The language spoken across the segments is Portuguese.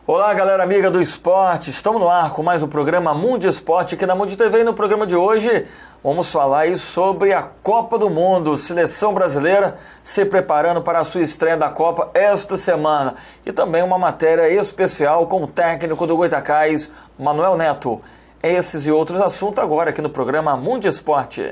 Olá, galera amiga do esporte, estamos no ar com mais um programa Mundo Esporte aqui na Mundo TV e no programa de hoje vamos falar aí sobre a Copa do Mundo, seleção brasileira se preparando para a sua estreia da Copa esta semana e também uma matéria especial com o técnico do Goitacás, Manuel Neto. Esses e outros assuntos agora aqui no programa Mundo Esporte.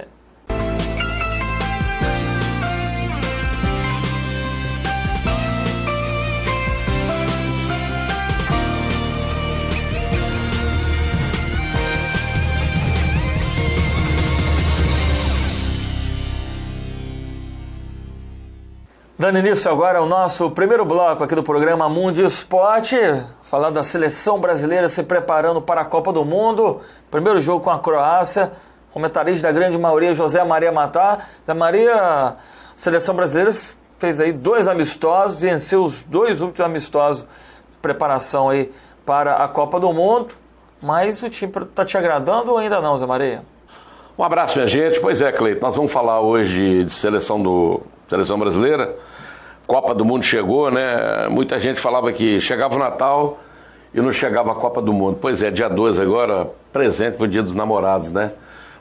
Dando início agora ao nosso primeiro bloco aqui do programa Mundo Esporte, falando da seleção brasileira se preparando para a Copa do Mundo. Primeiro jogo com a Croácia, comentarista da grande maioria, José Maria Matar. José Maria, a seleção brasileira fez aí 2 amistosos, venceu os 2 últimos amistosos, preparação aí para a Copa do Mundo. Mas o time está te agradando ou ainda não, José Maria? Um abraço, minha gente. Pois é, Cleiton, nós vamos falar hoje de seleção brasileira. Copa do Mundo chegou, né? Muita gente falava que chegava o Natal e não chegava a Copa do Mundo. Pois é, dia 12 agora, presente para o Dia dos Namorados, né?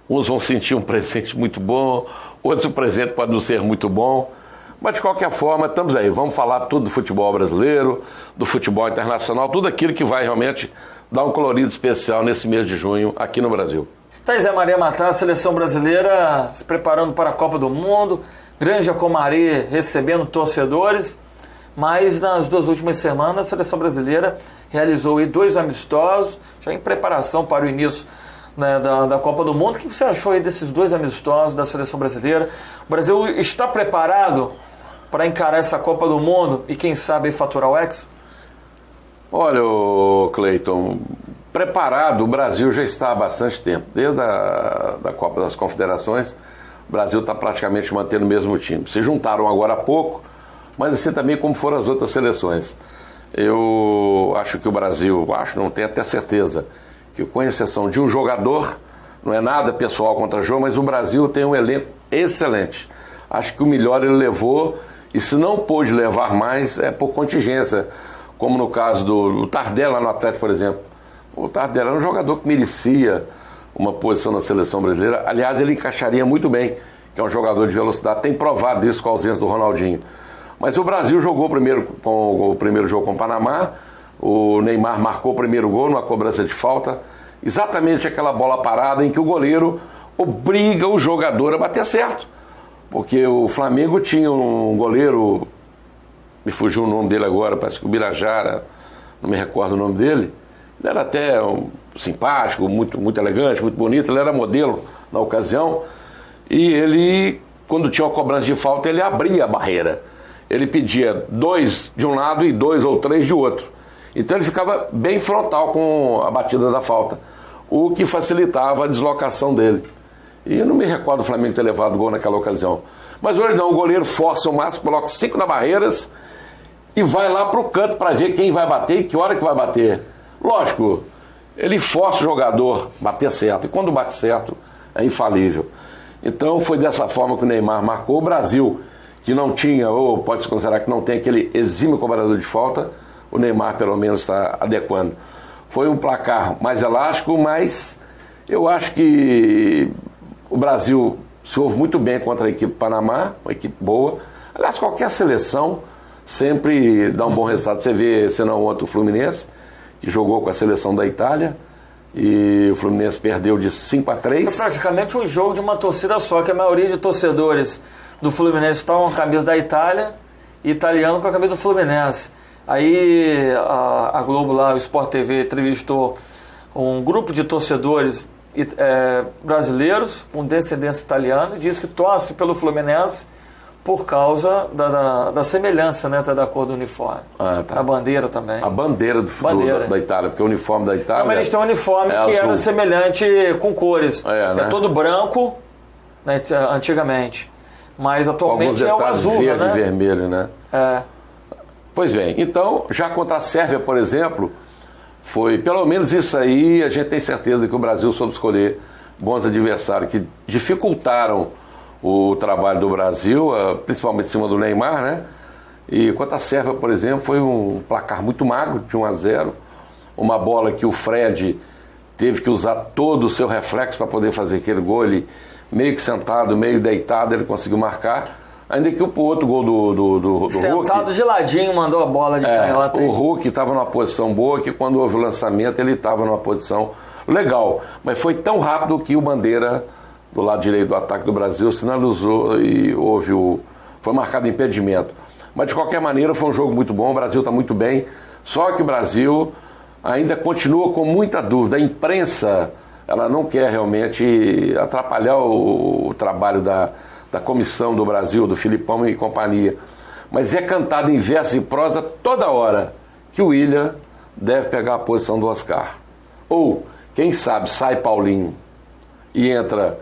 Uns vão sentir um presente muito bom, outros o presente pode não ser muito bom. Mas, de qualquer forma, estamos aí. Vamos falar tudo do futebol brasileiro, do futebol internacional, tudo aquilo que vai realmente dar um colorido especial nesse mês de junho aqui no Brasil. Zé Maria Matar, a seleção brasileira se preparando para a Copa do Mundo. Granja Comari recebendo torcedores, mas nas 2 últimas semanas a seleção brasileira realizou aí 2 amistosos, já em preparação para o início, né, da Copa do Mundo. O que você achou aí desses 2 amistosos da seleção brasileira? O Brasil está preparado para encarar essa Copa do Mundo e quem sabe faturar o Hexa? Olha, Cleiton, preparado o Brasil já está há bastante tempo, desde a Copa das Confederações. O Brasil está praticamente mantendo o mesmo time. Se juntaram agora há pouco, mas assim também como foram as outras seleções. Eu acho que o Brasil, não tenho até certeza, que com exceção de um jogador, não é nada pessoal contra jogo, mas o Brasil tem um elenco excelente. Acho que o melhor ele levou, e se não pôde levar mais, é por contingência, como no caso do Tardelli lá no Atlético, por exemplo. O Tardelli era um jogador que merecia uma posição na seleção brasileira. Aliás, ele encaixaria muito bem, que é um jogador de velocidade, tem provado isso com a ausência do Ronaldinho. Mas o Brasil jogou o primeiro jogo com o Panamá, o Neymar marcou o primeiro gol numa cobrança de falta, exatamente aquela bola parada em que o goleiro obriga o jogador a bater certo, porque o Flamengo tinha um goleiro, me fugiu o nome dele agora, parece que o Birajara, não me recordo o nome dele. Ele era até simpático, muito elegante, muito bonito, ele era modelo na ocasião, e ele, quando tinha uma cobrança de falta, ele abria a barreira. Ele pedia 2 de um lado e 2 ou 3 de outro. Então ele ficava bem frontal com a batida da falta, o que facilitava a deslocação dele. E eu não me recordo do Flamengo ter levado gol naquela ocasião. Mas hoje não, o goleiro força o máximo, coloca 5 na barreiras e vai lá para o canto para ver quem vai bater e que hora que vai bater. Lógico, ele força o jogador a bater certo, e quando bate certo, é infalível. Então foi dessa forma que o Neymar marcou. O Brasil, que não tinha, ou pode-se considerar que não tem aquele exímio cobrador de falta, o Neymar pelo menos está adequando. Foi um placar mais elástico, mas eu acho que o Brasil se ouve muito bem contra a equipe do Panamá, uma equipe boa. Aliás, qualquer seleção sempre dá um bom resultado. Você vê, senão ontem, o Fluminense, que jogou com a seleção da Itália, e o Fluminense perdeu de 5-3. Foi praticamente um jogo de uma torcida só, que a maioria de torcedores do Fluminense estavam com a camisa da Itália e italiano com a camisa do Fluminense. Aí a Globo lá, o Sport TV, entrevistou um grupo de torcedores brasileiros com descendência italiana e disse que torce pelo Fluminense por causa da semelhança, né, da cor do uniforme. Tá. A bandeira também. A bandeira da Itália, porque o uniforme da Itália... Não, mas eles têm um uniforme que era semelhante com cores. Né? É todo branco, né, antigamente. Mas atualmente é o azul, verde, né? E vermelho, né? É. Pois bem, então, já contra a Sérvia, por exemplo, foi pelo menos isso aí, a gente tem certeza que o Brasil soube escolher bons adversários que dificultaram o trabalho do Brasil, principalmente em cima do Neymar, né? E quanto à Sérvia, por exemplo, foi um placar muito magro, de 1-0. Uma bola que o Fred teve que usar todo o seu reflexo para poder fazer aquele gol. Ele, meio que sentado, meio deitado, ele conseguiu marcar. Ainda que o outro gol do Hulk... Sentado de ladinho, mandou a bola de canhota. O Hulk estava numa posição boa que quando houve o lançamento ele estava numa posição legal. Mas foi tão rápido que o Bandeira, do lado direito do ataque do Brasil, sinalizou e foi marcado impedimento. Mas de qualquer maneira foi um jogo muito bom, o Brasil está muito bem. Só que o Brasil ainda continua com muita dúvida. A imprensa, ela não quer realmente atrapalhar o trabalho da comissão do Brasil, do Filipão e companhia. Mas é cantado em verso e prosa toda hora que o Willian deve pegar a posição do Oscar. Ou, quem sabe, sai Paulinho e entra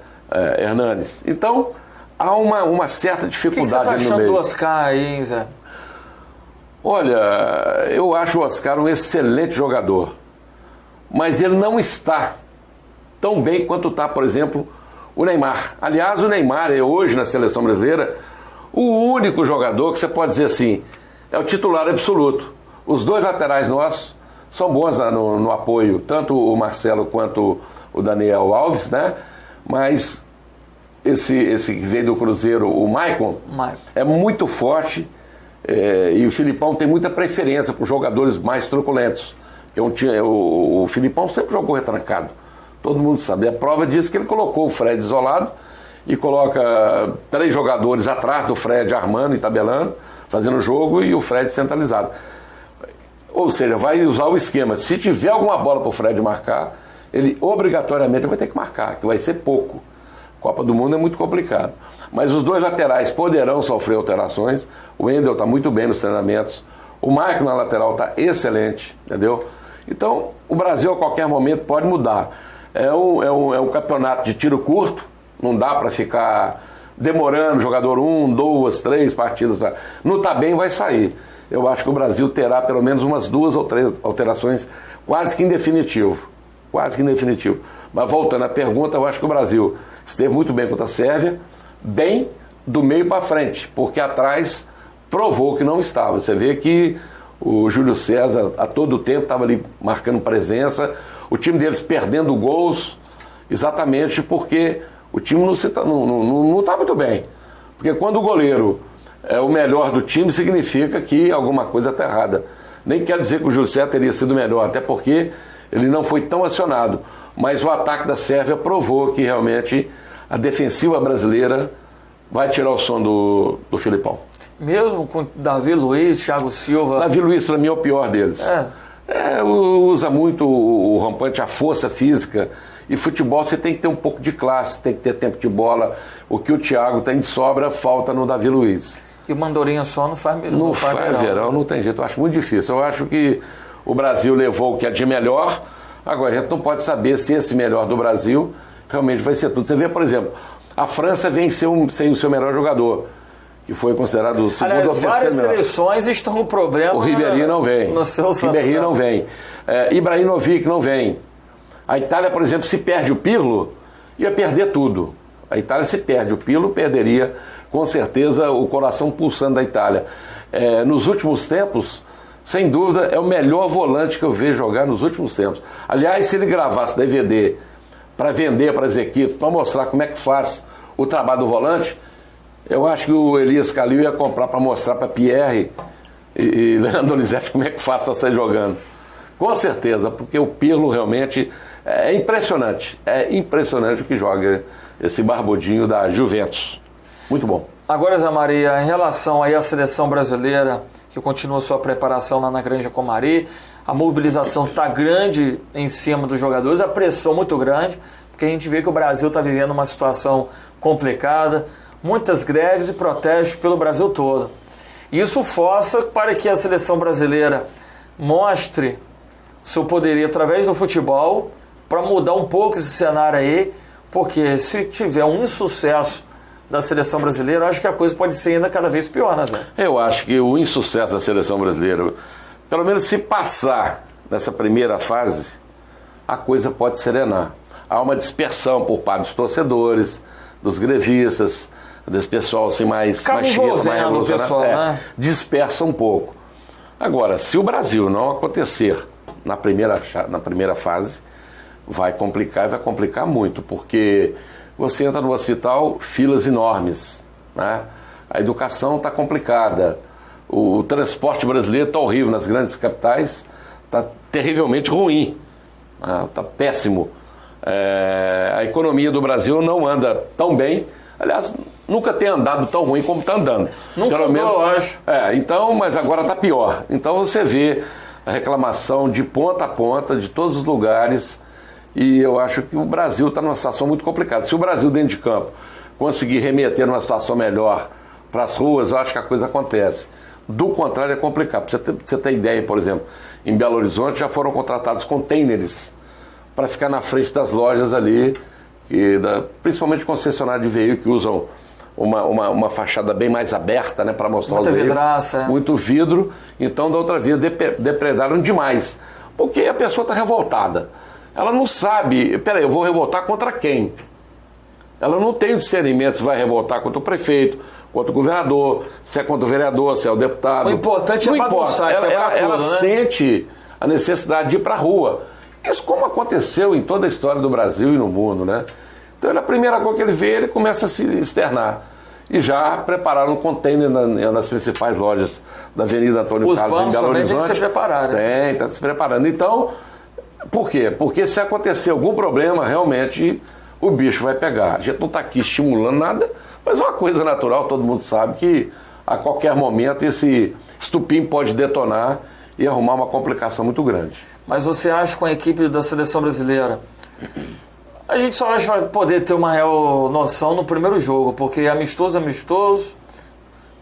Hernanes. Então, há uma certa dificuldade ali no meio. O que você está achando do Oscar aí, hein, Zé? Olha, eu acho o Oscar um excelente jogador. Mas ele não está tão bem quanto está, por exemplo, o Neymar. Aliás, o Neymar é hoje na seleção brasileira o único jogador que você pode dizer assim, é o titular absoluto. Os dois laterais nossos são bons no apoio, tanto o Marcelo quanto o Daniel Alves, né? Mas esse que veio do Cruzeiro, o Maicon, é muito forte e o Filipão tem muita preferência por jogadores mais truculentos. O Filipão sempre jogou retrancado. Todo mundo sabe. A prova disso que ele colocou o Fred isolado e coloca 3 jogadores atrás do Fred, armando e tabelando, fazendo o jogo, e o Fred centralizado. Ou seja, vai usar o esquema. Se tiver alguma bola para o Fred marcar, ele obrigatoriamente vai ter que marcar, que vai ser pouco. Copa do Mundo é muito complicado. Mas os dois laterais poderão sofrer alterações. O Wendel está muito bem nos treinamentos. O Marco na lateral está excelente, entendeu? Então, o Brasil a qualquer momento pode mudar. É um campeonato de tiro curto, não dá para ficar demorando, jogador 1, 2, 3 partidas. Não está bem, vai sair. Eu acho que o Brasil terá pelo menos umas 2 ou 3 alterações, quase que em definitivo. Quase que em definitivo. Mas voltando à pergunta, eu acho que o Brasil esteve muito bem contra a Sérvia, bem do meio para frente, porque atrás provou que não estava. Você vê que o Júlio César a todo tempo estava ali marcando presença, o time deles perdendo gols, exatamente porque o time não está muito bem. Porque quando o goleiro é o melhor do time, significa que alguma coisa está errada. Nem quero dizer que o Júlio César teria sido melhor, até porque ele não foi tão acionado. Mas o ataque da Sérvia provou que realmente a defensiva brasileira vai tirar o som do Filipão. Mesmo com Davi Luiz, Thiago Silva... Davi Luiz, para mim, é o pior deles. Usa muito o rompante, a força física. E futebol você tem que ter um pouco de classe, tem que ter tempo de bola. O que o Thiago tem de sobra, falta no Davi Luiz. E o Mandorinha só não faz melhor. Não faz verão, não tem jeito. Eu acho muito difícil. Eu acho que o Brasil levou o que é de melhor. Agora, a gente não pode saber se esse melhor do Brasil realmente vai ser tudo. Você vê, por exemplo, a França vem sem o seu melhor jogador, que foi considerado o segundo ou terceiro melhor. Várias seleções estão com problema. O Ribéry não vem. O Ribéry não vem. Ibrahimovic não vem. A Itália, por exemplo, se perde o Pirlo, ia perder tudo. A Itália se perde o Pirlo, perderia com certeza o coração pulsando da Itália. Nos últimos tempos, sem dúvida, é o melhor volante que eu vejo jogar nos últimos tempos. Aliás, se ele gravasse DVD para vender para as equipes, para mostrar como é que faz o trabalho do volante, eu acho que o Elias Calil ia comprar para mostrar para Pierre e Leandro Donizete como é que faz para sair jogando. Com certeza, porque o Pirlo realmente é impressionante. É impressionante o que joga esse barbudinho da Juventus. Muito bom. Agora, Zé Maria, em relação aí à seleção brasileira, que continua sua preparação lá na Granja Comari, a mobilização está grande em cima dos jogadores, a pressão muito grande, porque a gente vê que o Brasil está vivendo uma situação complicada, muitas greves e protestos pelo Brasil todo. Isso força para que a seleção brasileira mostre seu poderio através do futebol para mudar um pouco esse cenário aí, porque se tiver um insucesso da seleção brasileira, eu acho que a coisa pode ser ainda cada vez pior, né, Zé? Eu acho que o insucesso da seleção brasileira, pelo menos se passar nessa primeira fase, a coisa pode serenar. Há uma dispersão por parte dos torcedores, dos grevistas, desse pessoal assim mais Acaba machista, mais envolvendo o revolucionário, pessoal, né? dispersa um pouco. Agora, se o Brasil não acontecer na primeira fase, vai complicar e vai complicar muito, porque você entra no hospital, filas enormes, né? A educação está complicada, o transporte brasileiro está horrível nas grandes capitais, está terrivelmente ruim, está péssimo. A economia do Brasil não anda tão bem, aliás, nunca tem andado tão ruim como está andando. Nunca andou, eu acho. Então, mas agora está pior. Então você vê a reclamação de ponta a ponta, de todos os lugares, e eu acho que o Brasil está numa situação muito complicada. Se o Brasil dentro de campo conseguir remeter numa situação melhor para as ruas, eu acho que a coisa acontece. Do contrário, é complicado. Para você ter ideia, por exemplo, em Belo Horizonte já foram contratados containers para ficar na frente das lojas ali, principalmente concessionários de veículos que usam uma fachada bem mais aberta, né, para mostrar muita os veículos. Vidraça, muito vidro. Então, da outra vez, depredaram demais. Porque a pessoa está revoltada. Ela não sabe, peraí, eu vou revoltar contra quem? Ela não tem discernimento se vai revoltar contra o prefeito, contra o governador, se é contra o vereador, se é o deputado. O importante é bagunçar, ela sente a necessidade de ir para a rua. Isso como aconteceu em toda a história do Brasil e no mundo, né? Então, a primeira coisa que ele vê, ele começa a se externar. E já prepararam um container nas principais lojas da Avenida Antônio Carlos em Belo Horizonte. Tem que se preparar, né? Está se preparando. Então, por quê? Porque se acontecer algum problema, realmente o bicho vai pegar. A gente não está aqui estimulando nada, mas é uma coisa natural, todo mundo sabe que a qualquer momento esse estupim pode detonar e arrumar uma complicação muito grande. Mas você acha que com a equipe da seleção brasileira, a gente só acha que vai poder ter uma real noção no primeiro jogo, porque amistoso é amistoso,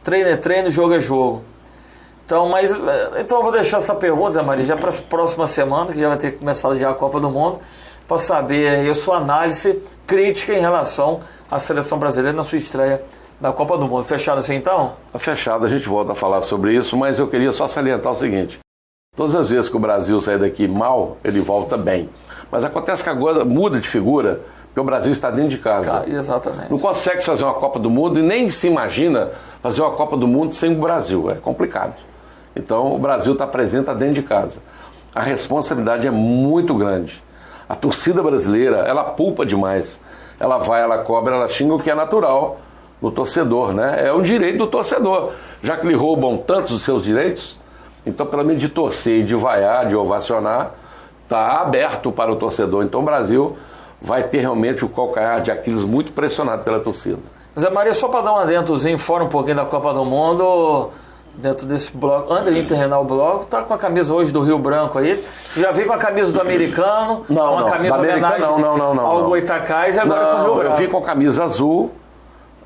treino é treino, jogo é jogo. Então eu vou deixar essa pergunta, Zé Maria, já para a próxima semana, que já vai ter começado já a Copa do Mundo, para saber a sua análise crítica em relação à seleção brasileira na sua estreia da Copa do Mundo. Fechado assim então? Fechado, a gente volta a falar sobre isso, mas eu queria só salientar o seguinte: todas as vezes que o Brasil sai daqui mal, ele volta bem. Mas acontece que agora muda de figura, porque o Brasil está dentro de casa. Exatamente. Não consegue fazer uma Copa do Mundo e nem se imagina fazer uma Copa do Mundo sem o Brasil. É complicado. Então o Brasil está presente, está dentro de casa. A responsabilidade é muito grande. A torcida brasileira, ela pulpa demais. Ela vai, ela cobra, ela xinga, o que é natural no torcedor, né? É um direito do torcedor. Já que lhe roubam tantos dos seus direitos, então pelo menos de torcer e de vaiar, de ovacionar, está aberto para o torcedor. Então o Brasil vai ter realmente o calcanhar de Aquiles muito pressionado pela torcida. Zé Maria, só para dar um adentrozinho, fora um pouquinho da Copa do Mundo, dentro desse bloco, antes de terminar o bloco, tá com a camisa hoje do Rio Branco aí. Já vi com a camisa do americano, não, uma camisa homenagem ao Goitacás e agora com o Rio Branco. Eu vi com a camisa azul,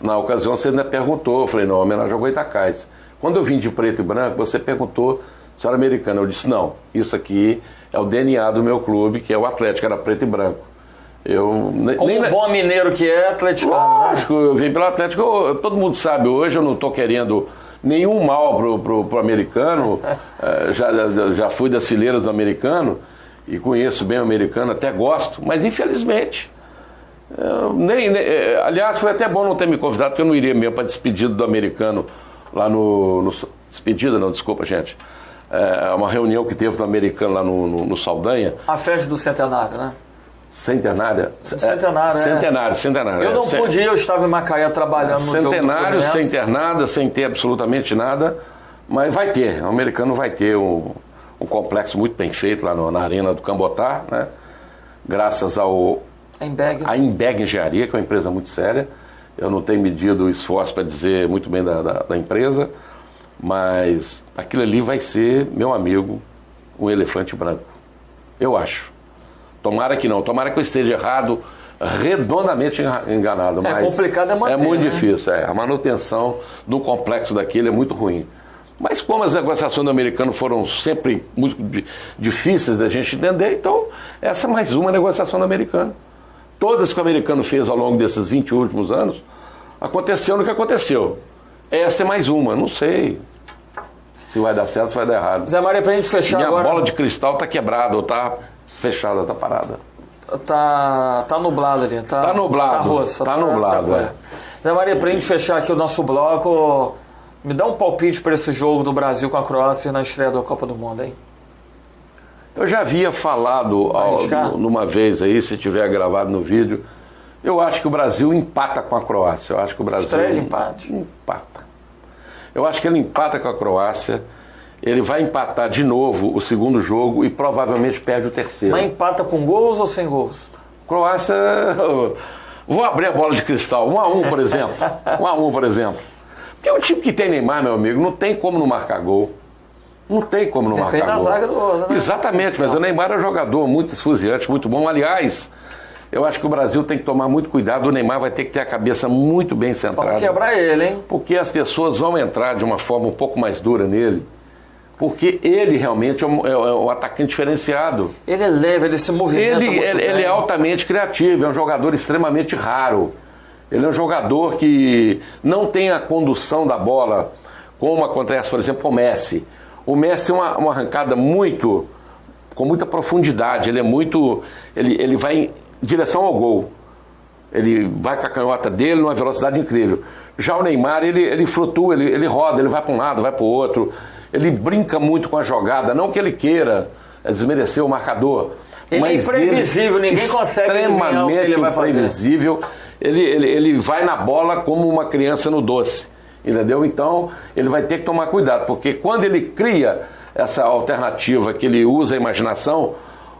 na ocasião você ainda perguntou, eu falei, não, homenagem ao Goitacás. Quando eu vim de preto e branco, você perguntou se era americano. Eu disse, não, isso aqui é o DNA do meu clube, que é o Atlético, era preto e branco. Como um bom mineiro que é, atleticano. Lógico, eu vim pelo Atlético, todo mundo sabe hoje, eu não estou querendo nenhum mal pro americano, já fui das fileiras do americano e conheço bem o americano, até gosto, mas infelizmente, aliás, foi até bom não ter me convidado, porque eu não iria mesmo para despedida do americano lá no despedida não, desculpa gente, uma reunião que teve do americano lá no Saldanha. A festa do centenário, né? Centenária? Centenário. Eu não pude ir, eu estava em Macaé trabalhando no jogo do Centenário, sem ter nada, sem ter absolutamente nada, mas vai ter, o americano vai ter um complexo muito bem feito lá na Arena do Cambotá, né? Graças à Embeg Engenharia, que é uma empresa muito séria. Eu não tenho medido o esforço para dizer muito bem da empresa, mas aquilo ali vai ser, meu amigo, um elefante branco. Eu acho. Tomara que não, tomara que eu esteja errado, redondamente enganado. Mas complicado manter, é muito né? difícil, a manutenção do complexo daquele é muito ruim. Mas como as negociações do americano foram sempre muito difíceis da gente entender, então essa é mais uma negociação do americano. Todas que o americano fez ao longo desses 20 últimos anos, aconteceu no que aconteceu. Essa é mais uma, não sei se vai dar certo, se vai dar errado. Zé Maria, pra gente fechar Minha agora... bola de cristal está quebrada, ou está fechada, está parada. Tá nublado ali. Tá nublado. Tá roça. Tá nublado, é. Zé Maria, pra gente fechar aqui o nosso bloco, me dá um palpite para esse jogo do Brasil com a Croácia na estreia da Copa do Mundo, hein? Eu já havia falado numa vez aí, se tiver gravado no vídeo, eu acho que o Brasil empata com a Croácia. Eu acho que o Brasil... Estreia de empate? Empata. Eu acho que ele empata com a Croácia, ele vai empatar de novo o segundo jogo e provavelmente perde o terceiro. Mas empata com gols ou sem gols? Croácia... Vou abrir a bola de cristal. 1-1, por exemplo. 1-1, por exemplo. Porque é um time que tem Neymar, meu amigo, não tem como não marcar gol. Não tem como não marcar gol. Depende da zaga do outro, né? Exatamente, mas o Neymar é um jogador muito esfuziante, muito bom. Aliás, eu acho que o Brasil tem que tomar muito cuidado. O Neymar vai ter que ter a cabeça muito bem centrada. Pode quebrar ele, hein? Porque as pessoas vão entrar de uma forma um pouco mais dura nele. Porque ele realmente é um atacante diferenciado. Ele é leve, ele se movimenta muito bem. Ele é altamente criativo, é um jogador extremamente raro. Ele é um jogador que não tem a condução da bola, como acontece, por exemplo, com o Messi. O Messi tem uma arrancada com muita profundidade. Ele vai em direção ao gol. Ele vai com a canhota dele numa velocidade incrível. Já o Neymar, ele flutua, ele roda, ele vai para um lado, vai para o outro. Ele brinca muito com a jogada, não que ele queira desmerecer o marcador. Ele mas é imprevisível, ninguém consegue adivinhar o que ele vai fazer. Imprevisível. Ele vai na bola como uma criança no doce, entendeu? Então, ele vai ter que tomar cuidado, porque quando ele cria essa alternativa que ele usa a imaginação,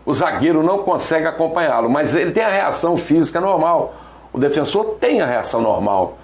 o zagueiro não consegue acompanhá-lo, mas ele tem a reação física normal. O defensor tem a reação normal.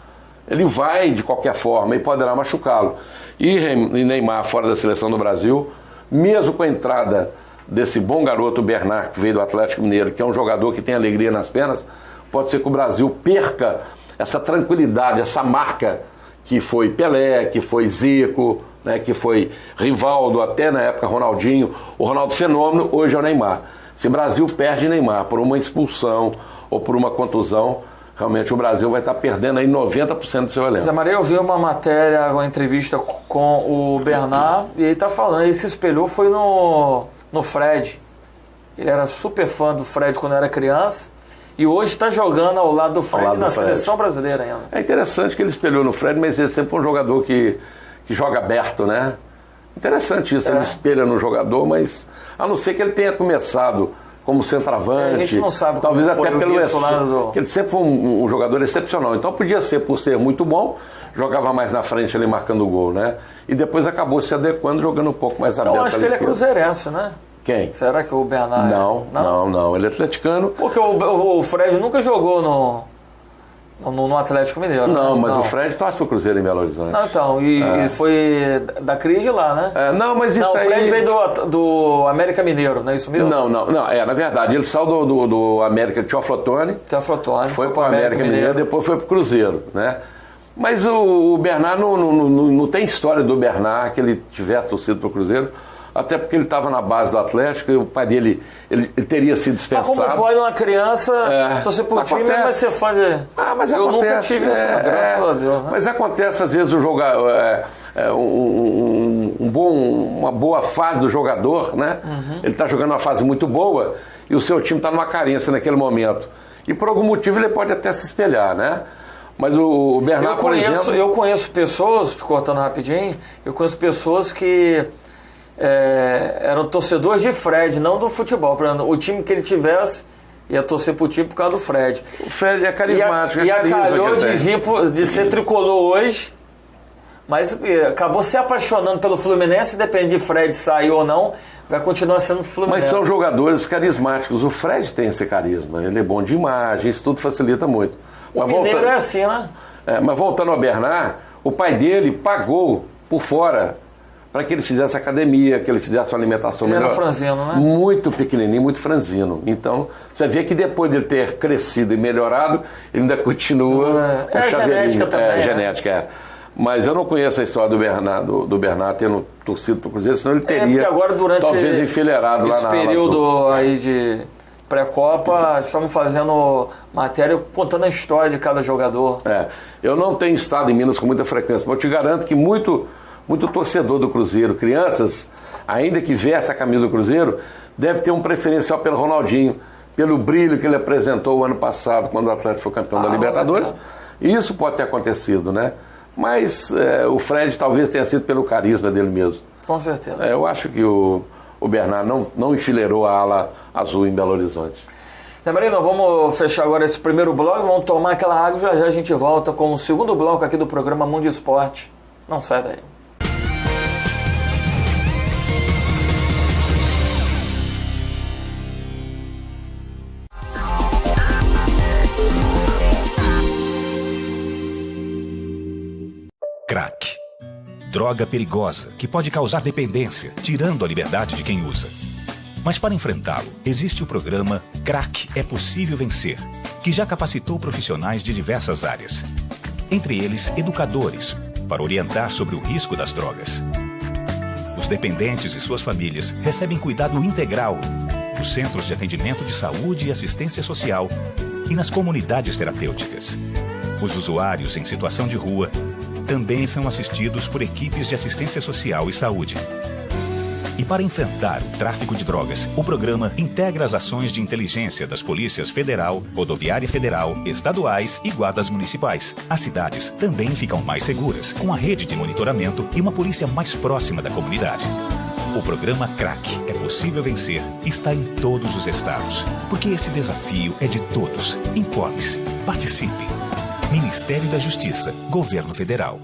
Ele vai de qualquer forma e poderá machucá-lo. E Neymar fora da seleção do Brasil, mesmo com a entrada desse bom garoto Bernard, que veio do Atlético Mineiro, que é um jogador que tem alegria nas pernas, pode ser que o Brasil perca essa tranquilidade, essa marca que foi Pelé, que foi Zico, né, que foi Rivaldo, até na época Ronaldinho, o Ronaldo Fenômeno, hoje é o Neymar. Se o Brasil perde Neymar por uma expulsão ou por uma contusão, realmente o Brasil vai estar perdendo aí 90% do seu elenco. Zé Maria, eu vi uma matéria, uma entrevista com o Bernard, e ele está falando, ele se espelhou, foi no Fred. Ele era super fã do Fred quando era criança, e hoje está jogando ao lado do Fred na seleção brasileira ainda. É interessante que ele espelhou no Fred, mas ele sempre foi um jogador que joga aberto, né? Interessante isso, ele espelha no jogador, mas a não ser que ele tenha começado como centroavante. A gente não sabe talvez como até foi pelo isso lá do... que ele sempre foi um jogador excepcional. Então podia ser por ser muito bom, jogava mais na frente ali marcando o gol, né? E depois acabou se adequando, jogando um pouco mais aberto. Então acho que ele é cruzeirense, né? Quem? Será que o Bernard... Não, ele é atleticano. Porque o Fred nunca jogou no Atlético Mineiro. Não, mas o Fred torce pro Cruzeiro em Belo Horizonte. Não, então, e foi da crise de lá, né? Não, mas isso aí... o Fred veio do América Mineiro, não é isso mesmo? Não, na verdade, ele saiu do América de Teoflotone. Foi pro América Mineiro, depois foi pro Cruzeiro, né? Mas o Bernard não tem história do Bernard que ele tivesse torcido pro Cruzeiro. Até porque ele estava na base do Atlético e o pai dele ele teria sido dispensado. Mas como pode uma criança torcer por time, mas ser fã de... mas eu acontece, nunca tive isso, graças a Deus. Né? Mas acontece às vezes o jogador... uma boa fase do jogador, né? Uhum. Ele está jogando uma fase muito boa e o seu time está numa carência naquele momento. E por algum motivo ele pode até se espelhar, né? Mas o Bernard, por exemplo... Eu conheço pessoas, te cortando rapidinho, eu conheço pessoas que... eram torcedores de Fred, não do futebol. Por exemplo, o time que ele tivesse ia torcer pro time por causa do Fred. O Fred é carismático. E acalhou de ser tricolor hoje, mas acabou se apaixonando pelo Fluminense, depende de Fred sair ou não, vai continuar sendo Fluminense. Mas são jogadores carismáticos. O Fred tem esse carisma, ele é bom de imagem, isso tudo facilita muito. O mineiro é assim, né? Mas voltando ao Bernard, o pai dele pagou por fora para que ele fizesse academia, que ele fizesse uma alimentação melhor. Ele era franzino, né? Muito pequenininho, muito franzino. Então, você vê que depois dele ter crescido e melhorado, ele ainda continua com chaveirinho. Genética também. Genética. Mas eu não conheço a história do Bernard tendo torcido para o Cruzeiro, senão ele teria, agora, durante talvez, enfileirado lá na esse período aí de pré-copa, estamos fazendo matéria contando a história de cada jogador. Eu não tenho estado em Minas com muita frequência, mas eu te garanto que muito torcedor do Cruzeiro, crianças, ainda que veste a camisa do Cruzeiro, deve ter um preferencial pelo Ronaldinho, pelo brilho que ele apresentou o ano passado, quando o Atlético foi campeão da Libertadores. Isso pode ter acontecido, né? Mas o Fred talvez tenha sido pelo carisma dele mesmo. Com certeza. Eu acho que o Bernard não enfileirou a ala azul em Belo Horizonte. Marino, vamos fechar agora esse primeiro bloco, vamos tomar aquela água, já a gente volta com o segundo bloco aqui do programa Mundo Esporte. Não sai daí. Crack. Droga perigosa que pode causar dependência, tirando a liberdade de quem usa. Mas para enfrentá-lo, existe o programa Crack é Possível Vencer, que já capacitou profissionais de diversas áreas. Entre eles, educadores, para orientar sobre o risco das drogas. Os dependentes e suas famílias recebem cuidado integral nos centros de atendimento de saúde e assistência social e nas comunidades terapêuticas. Os usuários em situação de rua também são assistidos por equipes de assistência social e saúde. E para enfrentar o tráfico de drogas, o programa integra as ações de inteligência das polícias federal, rodoviária federal, estaduais e guardas municipais. As cidades também ficam mais seguras, com a rede de monitoramento e uma polícia mais próxima da comunidade. O programa Crack é Possível Vencer está em todos os estados, porque esse desafio é de todos. Informe-se, participe. Ministério da Justiça, Governo Federal.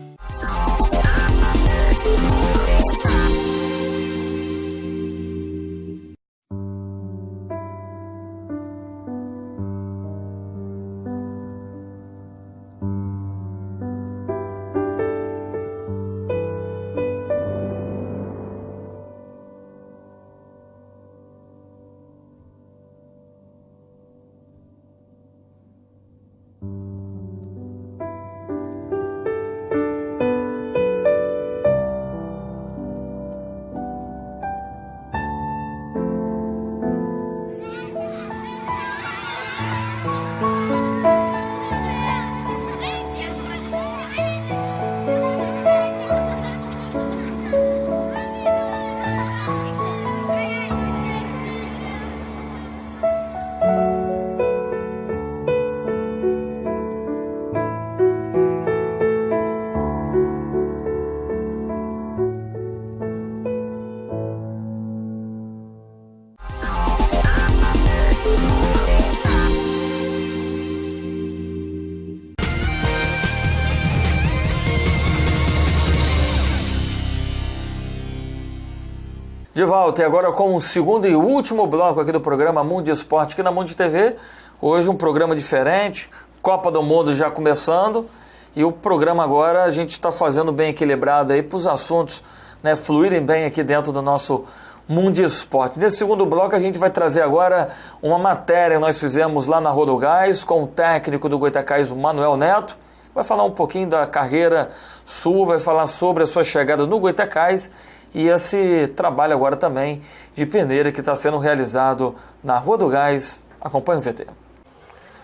De volta, e agora com o segundo e último bloco aqui do programa Mundo Esporte, aqui na Mundo TV. Hoje um programa diferente, Copa do Mundo já começando, e o programa agora a gente está fazendo bem equilibrado aí para os assuntos, né, fluírem bem aqui dentro do nosso Mundo Esporte. Nesse segundo bloco a gente vai trazer agora uma matéria que nós fizemos lá na Rua do Gás com o técnico do Goytacás, o Manuel Neto. Vai falar um pouquinho da carreira sua, vai falar sobre a sua chegada no Goytacás e esse trabalho agora também de peneira que está sendo realizado na Rua do Gás. Acompanhe o VT.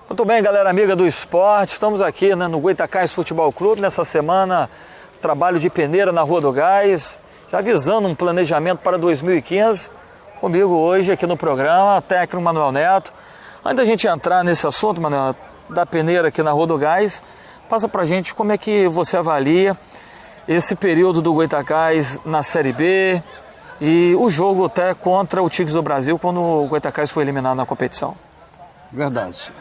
Muito bem, galera amiga do esporte, estamos aqui, né, no Goytacás Futebol Clube, nessa semana, trabalho de peneira na Rua do Gás, já avisando um planejamento para 2015. Comigo hoje aqui no programa, o técnico Manuel Neto. Antes da gente entrar nesse assunto, Manuel, da peneira aqui na Rua do Gás, passa pra gente como é que você avalia esse período do Goytacás na Série B e o jogo até contra o Tigres do Brasil quando o Goytacás foi eliminado na competição. Verdade.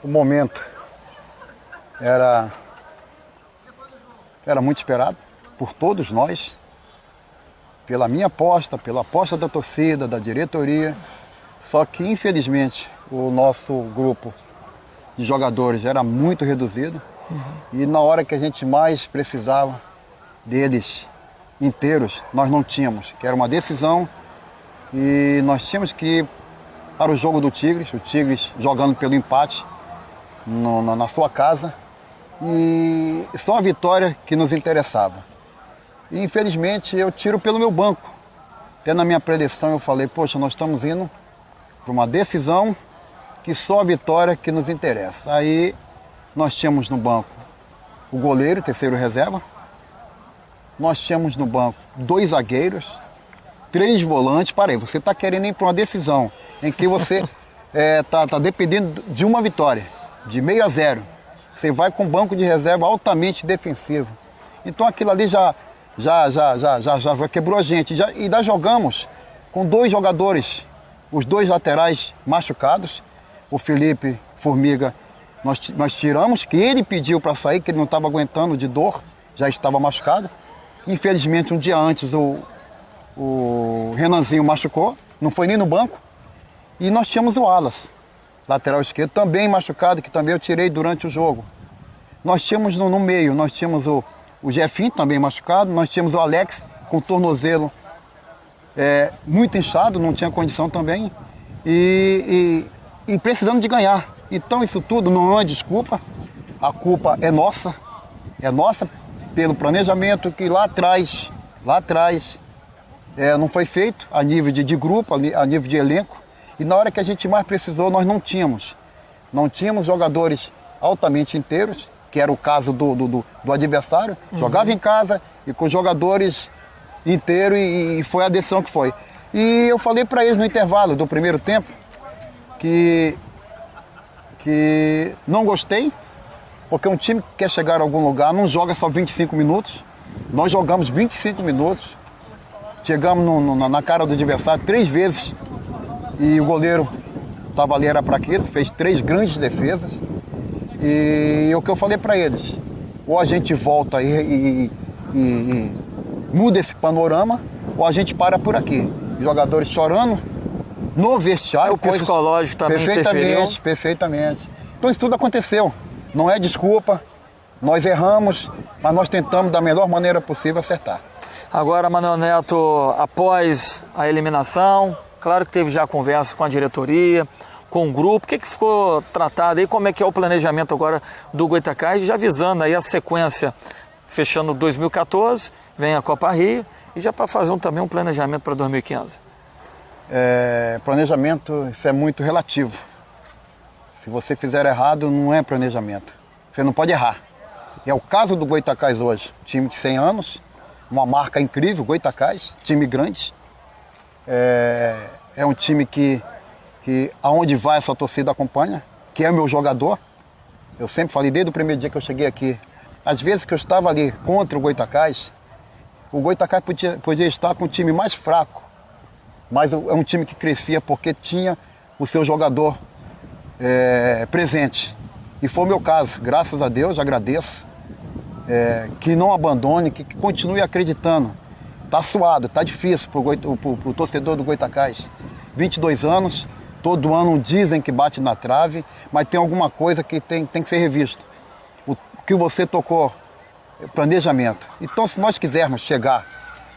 O momento era muito esperado por todos nós, pela minha aposta, pela aposta da torcida, da diretoria, só que infelizmente o nosso grupo de jogadores era muito reduzido. E na hora que a gente mais precisava deles inteiros, nós não tínhamos, que era uma decisão e nós tínhamos que ir para o jogo do Tigres, o Tigres jogando pelo empate na sua casa, e só a vitória que nos interessava. E infelizmente eu tiro pelo meu banco. Até na minha predição eu falei, poxa, nós estamos indo para uma decisão que só a vitória que nos interessa. Aí nós tínhamos no banco o goleiro, terceiro reserva. Nós tínhamos no banco 2 zagueiros, 3 volantes. Parei, você está querendo ir para uma decisão em que você tá dependendo de uma vitória, de 0-0. Você vai com um banco de reserva altamente defensivo. Então aquilo ali já quebrou a gente. E ainda jogamos com 2 jogadores, os 2 laterais machucados. O Felipe Formiga, nós tiramos, que ele pediu para sair, que ele não estava aguentando de dor, já estava machucado. Infelizmente, um dia antes, o Renanzinho machucou, não foi nem no banco. E nós tínhamos o Alas, lateral esquerdo, também machucado, que também eu tirei durante o jogo. Nós tínhamos no meio, nós tínhamos o Jefinho, também machucado, nós tínhamos o Alex, com o tornozelo muito inchado, não tinha condição também, e precisando de ganhar. Então isso tudo não é desculpa, a culpa é nossa pelo planejamento que lá atrás não foi feito a nível de grupo, a nível de elenco, e na hora que a gente mais precisou nós não tínhamos jogadores altamente inteiros, que era o caso do adversário, jogava em casa e com jogadores inteiros, e foi a decisão que foi. E eu falei para eles no intervalo do primeiro tempo que não gostei, porque um time que quer chegar a algum lugar não joga só 25 minutos, nós jogamos 25 minutos, chegamos na cara do adversário 3 vezes, e o goleiro estava ali, era para aquilo, fez 3 grandes defesas. E o que eu falei para eles, ou a gente volta e muda esse panorama, ou a gente para por aqui. Jogadores chorando no vestiário. O psicológico também interferiu. Perfeitamente. Então isso tudo aconteceu. Não é desculpa, nós erramos, mas nós tentamos da melhor maneira possível acertar. Agora, Manuel Neto, após a eliminação, claro que teve já conversa com a diretoria, com o grupo, o que ficou tratado aí, como é que é o planejamento agora do Goytacás, já avisando aí a sequência, fechando 2014, vem a Copa Rio, e já para fazer também um planejamento para 2015. Planejamento, isso é muito relativo. Se você fizer errado, não é planejamento. Você não pode errar. É o caso do Goytacás hoje, time de 100 anos, uma marca incrível, Goytacás, time grande. É um time que aonde vai essa torcida acompanha, que é o meu jogador. Eu sempre falei, desde o primeiro dia que eu cheguei aqui, às vezes que eu estava ali contra o Goytacás podia estar com um time mais fraco, mas é um time que crescia porque tinha o seu jogador presente. E foi o meu caso, graças a Deus, agradeço, que não abandone, que continue acreditando. Está suado, está difícil para o torcedor do Goytacás. 22 anos, todo ano dizem que bate na trave, mas tem alguma coisa que tem que ser revisto. O que você tocou, planejamento. Então, se nós quisermos chegar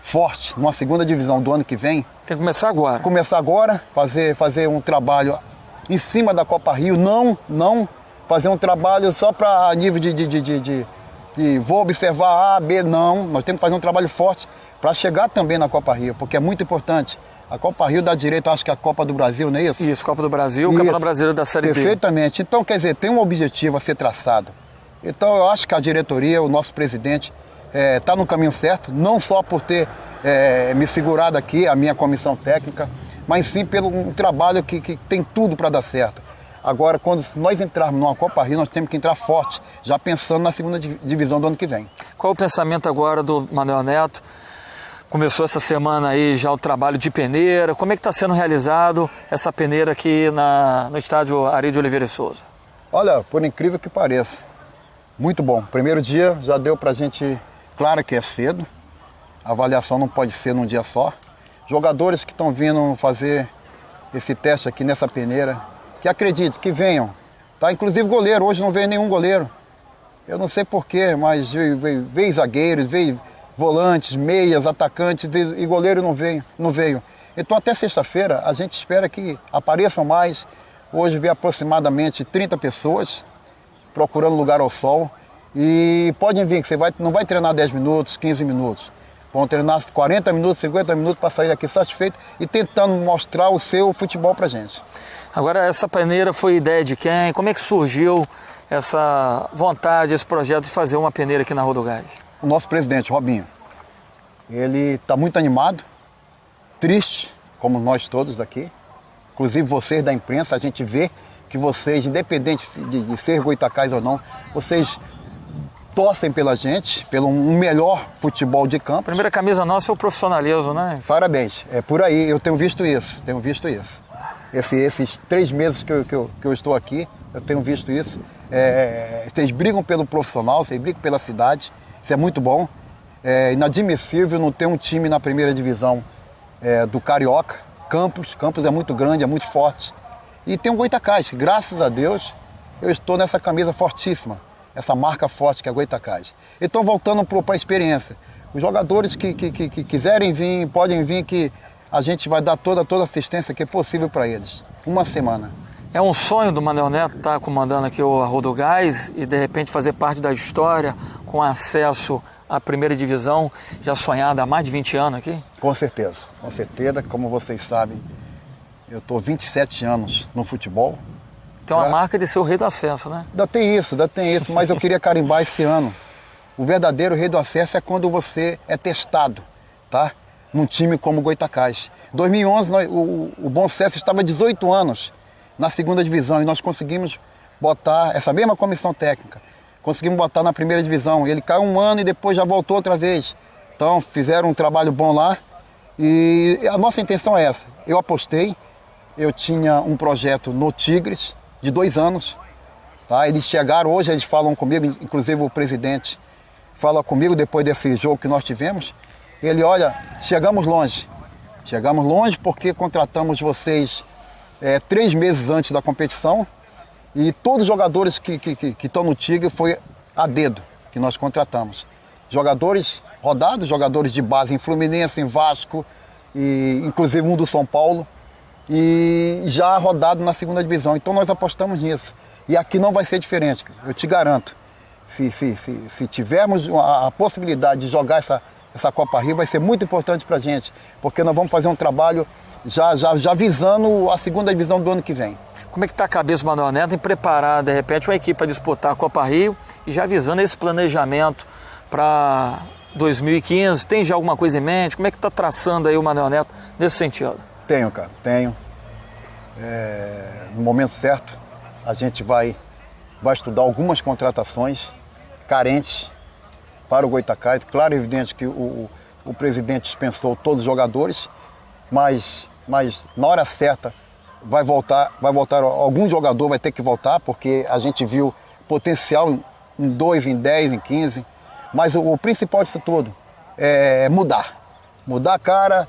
forte numa segunda divisão do ano que vem... Tem que começar agora. Começar agora, fazer um trabalho em cima da Copa Rio, não fazer um trabalho só para nível de vou observar A, B, não. Nós temos que fazer um trabalho forte para chegar também na Copa Rio, porque é muito importante. A Copa Rio dá direito, acho que a Copa do Brasil, não é isso? Isso, Copa do Brasil, o Campeonato Brasileiro da Série B. Perfeitamente. Então, quer dizer, tem um objetivo a ser traçado. Então, eu acho que a diretoria, o nosso presidente, está no caminho certo, não só por ter me segurado aqui, a minha comissão técnica, mas sim pelo um trabalho que tem tudo para dar certo. Agora, quando nós entrarmos numa Copa Rio, nós temos que entrar forte, já pensando na segunda divisão do ano que vem. Qual o pensamento agora do Manuel Neto? Começou essa semana aí já o trabalho de peneira. Como é que está sendo realizado essa peneira aqui no estádio Ari de Oliveira e Souza? Olha, por incrível que pareça, muito bom. Primeiro dia já deu para a gente, claro que é cedo, a avaliação não pode ser num dia só. Jogadores que estão vindo fazer esse teste aqui nessa peneira, que acreditem, que venham. Tá? Inclusive goleiro, hoje não veio nenhum goleiro. Eu não sei porquê, mas veio zagueiros, veio volantes, meias, atacantes, e goleiro não veio. Então até sexta-feira a gente espera que apareçam mais. Hoje veio aproximadamente 30 pessoas procurando lugar ao sol. E podem vir, que você não vai treinar 10 minutos, 15 minutos. Vão treinar 40 minutos, 50 minutos para sair aqui satisfeito e tentando mostrar o seu futebol pra gente. Agora, essa peneira foi ideia de quem? Como é que surgiu essa vontade, esse projeto de fazer uma peneira aqui na Rua do Gás? O nosso presidente, Robinho, ele está muito animado, triste, como nós todos daqui, inclusive vocês da imprensa, a gente vê que vocês, independente de ser Goytacás ou não, vocês torcem pela gente, pelo um melhor futebol de campo. A primeira camisa nossa é o profissionalismo, né? Parabéns, é por aí, eu tenho visto isso. Esses 3 meses que eu estou aqui, eu tenho visto isso. Vocês brigam pelo profissional, vocês brigam pela cidade, isso é muito bom. É inadmissível não ter um time na primeira divisão do Carioca. Campos é muito grande, é muito forte. E tem o Goytacás, graças a Deus, eu estou nessa camisa fortíssima, essa marca forte que é a Goytacás. Então, voltando para a experiência, os jogadores que quiserem vir, podem vir, que a gente vai dar toda a assistência que é possível para eles. Uma semana. É um sonho do Manuel Neto estar comandando aqui o Rodogás e de repente fazer parte da história com acesso à primeira divisão, já sonhada há mais de 20 anos aqui? Com certeza, como vocês sabem, eu estou 27 anos no futebol. Tem uma marca de ser o rei do acesso, né? Ainda tem isso, mas eu queria carimbar esse ano. O verdadeiro rei do acesso é quando você é testado, tá? Num time como o Goytacás. Em 2011, o Bom Sucesso estava 18 anos na segunda divisão e nós conseguimos botar essa mesma comissão técnica. Conseguimos botar na primeira divisão. Ele caiu um ano e depois já voltou outra vez. Então fizeram um trabalho bom lá e a nossa intenção é essa. Eu apostei, eu tinha um projeto no Tigres de 2 anos. Tá? Eles chegaram, hoje eles falam comigo, inclusive o presidente fala comigo depois desse jogo que nós tivemos. Ele, olha, chegamos longe porque contratamos vocês 3 meses antes da competição e todos os jogadores que estão no Tigre foi a dedo que nós contratamos. Jogadores rodados, jogadores de base em Fluminense, em Vasco, e inclusive um do São Paulo, e já rodado na segunda divisão. Então nós apostamos nisso. E aqui não vai ser diferente, eu te garanto. Se tivermos a possibilidade de jogar essa Copa Rio, vai ser muito importante para a gente, porque nós vamos fazer um trabalho já visando a segunda divisão do ano que vem. Como é que está a cabeça do Manuel Neto em preparar, de repente, uma equipe para disputar a Copa Rio e já visando esse planejamento para 2015? Tem já alguma coisa em mente? Como é que está traçando aí o Manuel Neto nesse sentido? Tenho, cara, tenho. No momento certo, a gente vai estudar algumas contratações carentes para o Goytacás. Claro e evidente que o presidente dispensou todos os jogadores, mas na hora certa vai voltar algum jogador vai ter que voltar, porque a gente viu potencial em 2, em 10, em 15. Mas o principal disso tudo é mudar. Mudar a cara,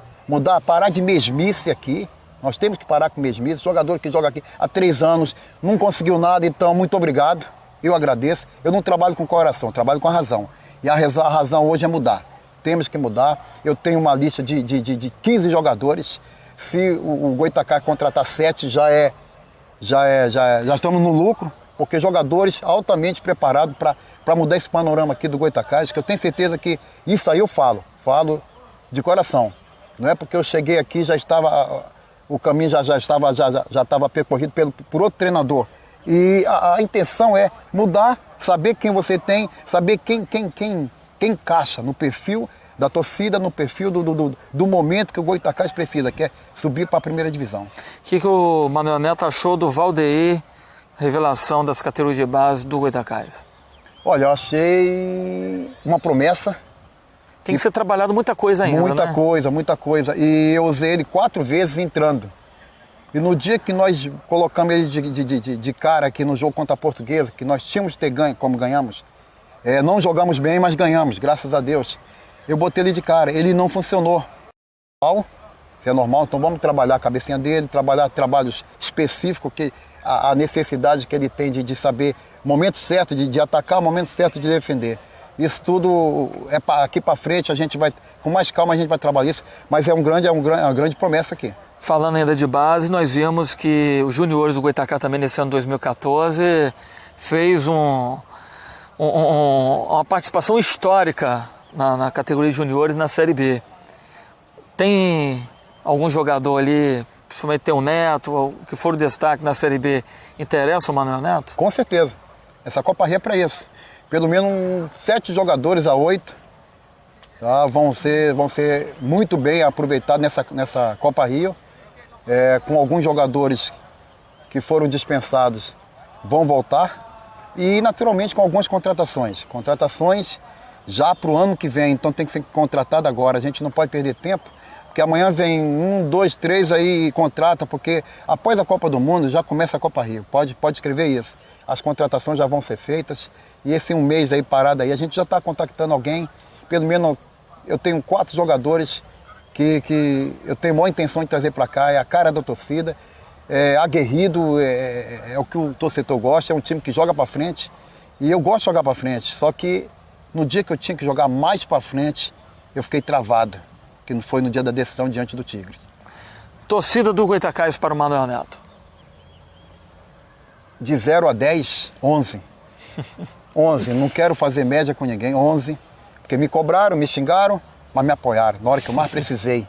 parar de mesmice aqui. Nós temos que parar com mesmice. Jogador que joga aqui há 3 anos, não conseguiu nada, então muito obrigado. Eu agradeço. Eu não trabalho com o coração, trabalho com a razão. E a razão hoje é mudar. Temos que mudar. Eu tenho uma lista de 15 jogadores. Se o Goytacás contratar 7, já estamos no lucro, porque jogadores altamente preparados para mudar esse panorama aqui do Goytacás, que eu tenho certeza que isso aí eu falo de coração. Não é porque eu cheguei aqui, o caminho já estava percorrido por outro treinador. E a intenção é mudar, saber quem você tem, saber quem encaixa no perfil da torcida, no perfil do momento que o Goytacás precisa, que é subir para a primeira divisão. O que o Manuel Neto achou do Valdeir, revelação das categorias de base do Goytacás? Olha, eu achei uma promessa. Tem que ser trabalhado muita coisa ainda, Muita coisa. E eu usei ele 4 vezes entrando. E no dia que nós colocamos ele de cara aqui no jogo contra a Portuguesa, que nós tínhamos que ter ganho, como ganhamos, não jogamos bem, mas ganhamos, graças a Deus. Eu botei ele de cara, ele não funcionou. É normal, então vamos trabalhar a cabecinha dele, trabalhar trabalhos específicos, a necessidade que ele tem de saber o momento certo de atacar, o momento certo de defender. Isso tudo aqui para frente, a gente vai, com mais calma a gente vai trabalhar isso, mas é uma grande promessa aqui. Falando ainda de base, nós vimos que os juniores do Goytacás também nesse ano 2014 fez uma participação histórica na categoria de juniores na Série B. Tem algum jogador ali, principalmente tem o Neto, que for o destaque na Série B, interessa o Manuel Neto? Com certeza. Essa Copa Rio é para isso. Pelo menos 7 jogadores a 8 tá? vão ser muito bem aproveitados nessa Copa Rio. com alguns jogadores que foram dispensados, vão voltar. E, naturalmente, com algumas contratações. Contratações já para o ano que vem, então tem que ser contratado agora. A gente não pode perder tempo, porque amanhã vem 1, 2, 3 aí e contrata, porque após a Copa do Mundo já começa a Copa Rio. Pode escrever isso. As contratações já vão ser feitas e esse um mês aí parado aí, a gente já está contactando alguém. Pelo menos eu tenho 4 jogadores que eu tenho maior intenção de trazer para cá, é a cara da torcida, é aguerrido, é o que o torcedor gosta, é um time que joga para frente e eu gosto de jogar para frente, só que no dia que eu tinha que jogar mais para frente, eu fiquei travado, que não foi no dia da decisão diante do Tigre. Torcida do Goytacás para o Manuel Neto. De 0 a 10, 11. 11, não quero fazer média com ninguém, 11. Porque me cobraram, me xingaram, mas me apoiaram. Na hora que eu mais precisei,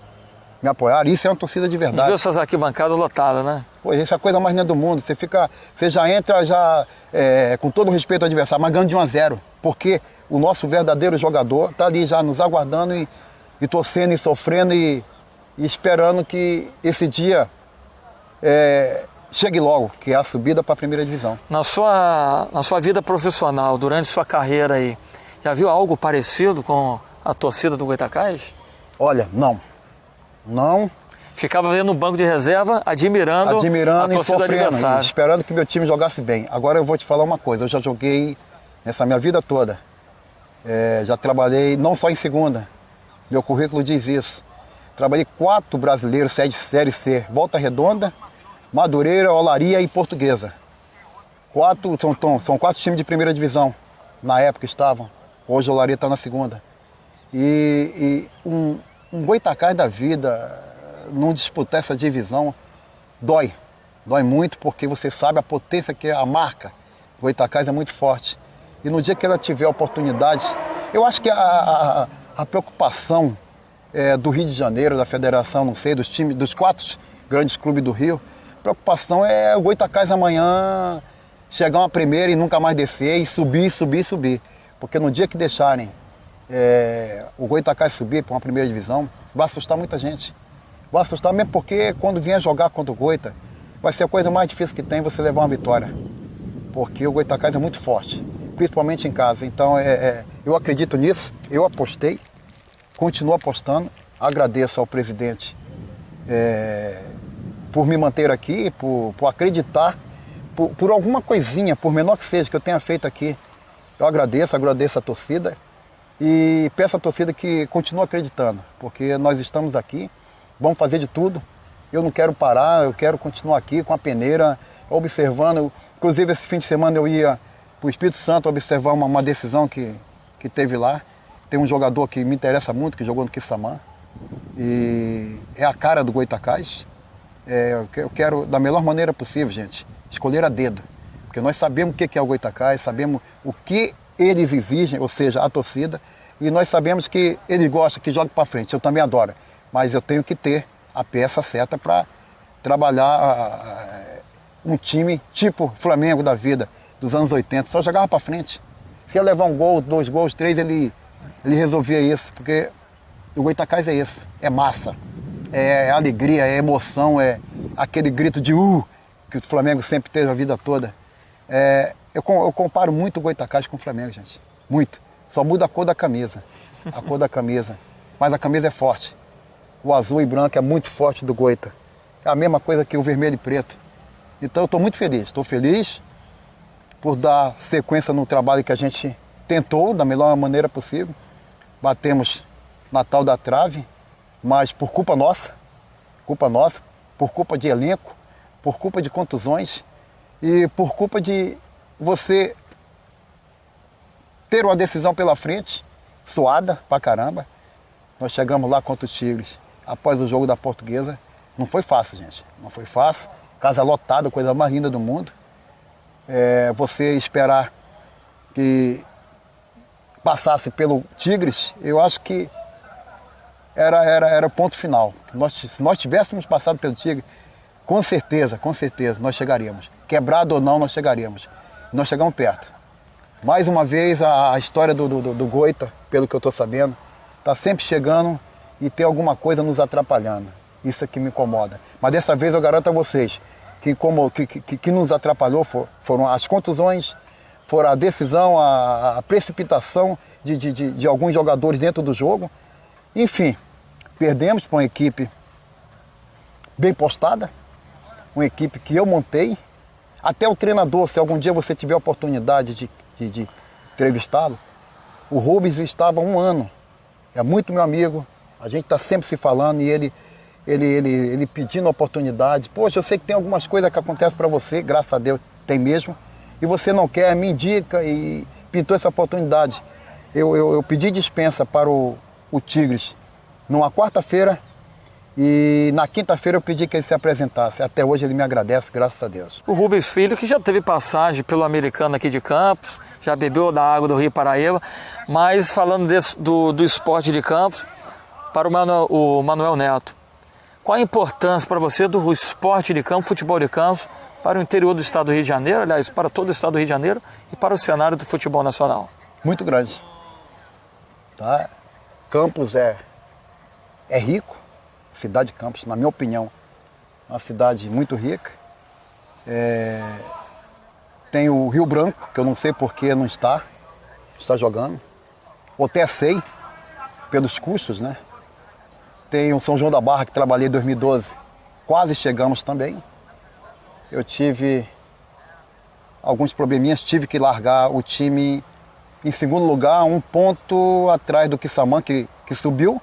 me apoiaram. Isso é uma torcida de verdade. Viu essas arquibancadas lotadas, né? Pô, isso é a coisa mais linda do mundo. Você já entra com todo o respeito ao adversário, mas ganhando de 1 a 0. Porque o nosso verdadeiro jogador está ali já nos aguardando e torcendo e sofrendo e esperando que esse dia chegue logo, que é a subida para a primeira divisão. Na sua vida profissional, durante sua carreira aí, já viu algo parecido com a torcida do Goytacás? Olha, não. Não. Ficava vendo no banco de reserva, admirando a torcida adversária. Esperando que meu time jogasse bem. Agora eu vou te falar uma coisa, eu já joguei nessa minha vida toda. Já trabalhei não só em segunda, meu currículo diz isso. Trabalhei 4 brasileiros, Série C, Volta Redonda, Madureira, Olaria e Portuguesa. São 4 times de primeira divisão, na época estavam. Hoje a Olaria está na segunda. E um Goytacás da vida, não disputar essa divisão, dói. Dói muito porque você sabe a potência que é a marca. O Goytacás é muito forte. E no dia que ela tiver a oportunidade, eu acho que a preocupação do Rio de Janeiro, da federação, não sei, dos times, dos 4 grandes clubes do Rio, a preocupação é o Goytacás amanhã chegar uma primeira e nunca mais descer e subir. Porque no dia que deixarem o Goytacás subir para uma primeira divisão, vai assustar muita gente. Vai assustar mesmo porque quando vier jogar contra o Goita, vai ser a coisa mais difícil que tem você levar uma vitória. Porque o Goytacás é muito forte, principalmente em casa. Então eu acredito nisso, eu apostei, continuo apostando. Agradeço ao presidente por me manter aqui, por acreditar, por alguma coisinha, por menor que seja, que eu tenha feito aqui. Eu agradeço a torcida e peço à torcida que continue acreditando, porque nós estamos aqui, vamos fazer de tudo. Eu não quero parar, eu quero continuar aqui com a peneira, observando. Inclusive esse fim de semana eu ia para o Espírito Santo observar uma decisão que teve lá. Tem um jogador que me interessa muito, que jogou no Quissamã, e é a cara do Goytacás. Eu quero, da melhor maneira possível, gente, escolher a dedo. Porque nós sabemos o que é o Goytacás, sabemos o que eles exigem, ou seja, a torcida, e nós sabemos que eles gostam que jogue para frente, eu também adoro, mas eu tenho que ter a peça certa para trabalhar um time tipo Flamengo da vida, dos anos 80, só jogava para frente. Se ia levar um gol, 2 gols, 3, ele resolvia isso, porque o Goytacás é isso, é massa, é alegria, é emoção, é aquele grito de que o Flamengo sempre teve a vida toda. Eu comparo muito o Goytacás com o Flamengo, gente. Muito. Só muda a cor da camisa. A cor da camisa. Mas a camisa é forte. O azul e branco é muito forte do Goita. É a mesma coisa que o vermelho e preto. Então eu estou muito feliz. Estou feliz por dar sequência no trabalho que a gente tentou da melhor maneira possível. Batemos na tal da trave, mas por culpa nossa, por culpa de elenco, por culpa de contusões e por culpa de você ter uma decisão pela frente, suada pra caramba. Nós chegamos lá contra os Tigres, após o jogo da Portuguesa. Não foi fácil, gente. Não foi fácil. Casa lotada, coisa mais linda do mundo. Você esperar que passasse pelo Tigres, eu acho que era o ponto final. Se nós tivéssemos passado pelo Tigre, com certeza, nós chegaríamos. Quebrado ou não, nós chegaríamos. Nós chegamos perto. Mais uma vez, a história do Goita, pelo que eu estou sabendo, está sempre chegando e tem alguma coisa nos atrapalhando. Isso é que me incomoda. Mas dessa vez eu garanto a vocês que nos atrapalhou foram as contusões, foram a decisão, a precipitação de alguns jogadores dentro do jogo. Enfim, perdemos para uma equipe bem postada, uma equipe que eu montei. Até o treinador, se algum dia você tiver a oportunidade de entrevistá-lo, o Rubens estava há 1 ano. É muito meu amigo, a gente está sempre se falando e ele pedindo oportunidade. Poxa, eu sei que tem algumas coisas que acontecem para você, graças a Deus tem mesmo, e você não quer, me indica e pintou essa oportunidade. Eu pedi dispensa para o Tigres numa quarta-feira e na quinta-feira eu pedi que ele se apresentasse. Até hoje ele me agradece, graças a Deus. O Rubens Filho, que já teve passagem pelo americano aqui de Campos, já bebeu da água do Rio Paraíba, mas falando do esporte de Campos, para o Manuel Neto, qual a importância para você do esporte de campo, futebol de campos, para o interior do estado do Rio de Janeiro, aliás, para todo o estado do Rio de Janeiro e para o cenário do futebol nacional? Muito grande. Tá? Campos é rico, cidade de Campos, na minha opinião, é uma cidade muito rica. Tem o Rio Branco, que eu não sei por que não está jogando. Ou até sei, pelos custos, né? Tem o São João da Barra, que trabalhei em 2012, quase chegamos também. Eu tive alguns probleminhas, tive que largar o time em segundo lugar, 1 ponto atrás do Quissamã, que subiu.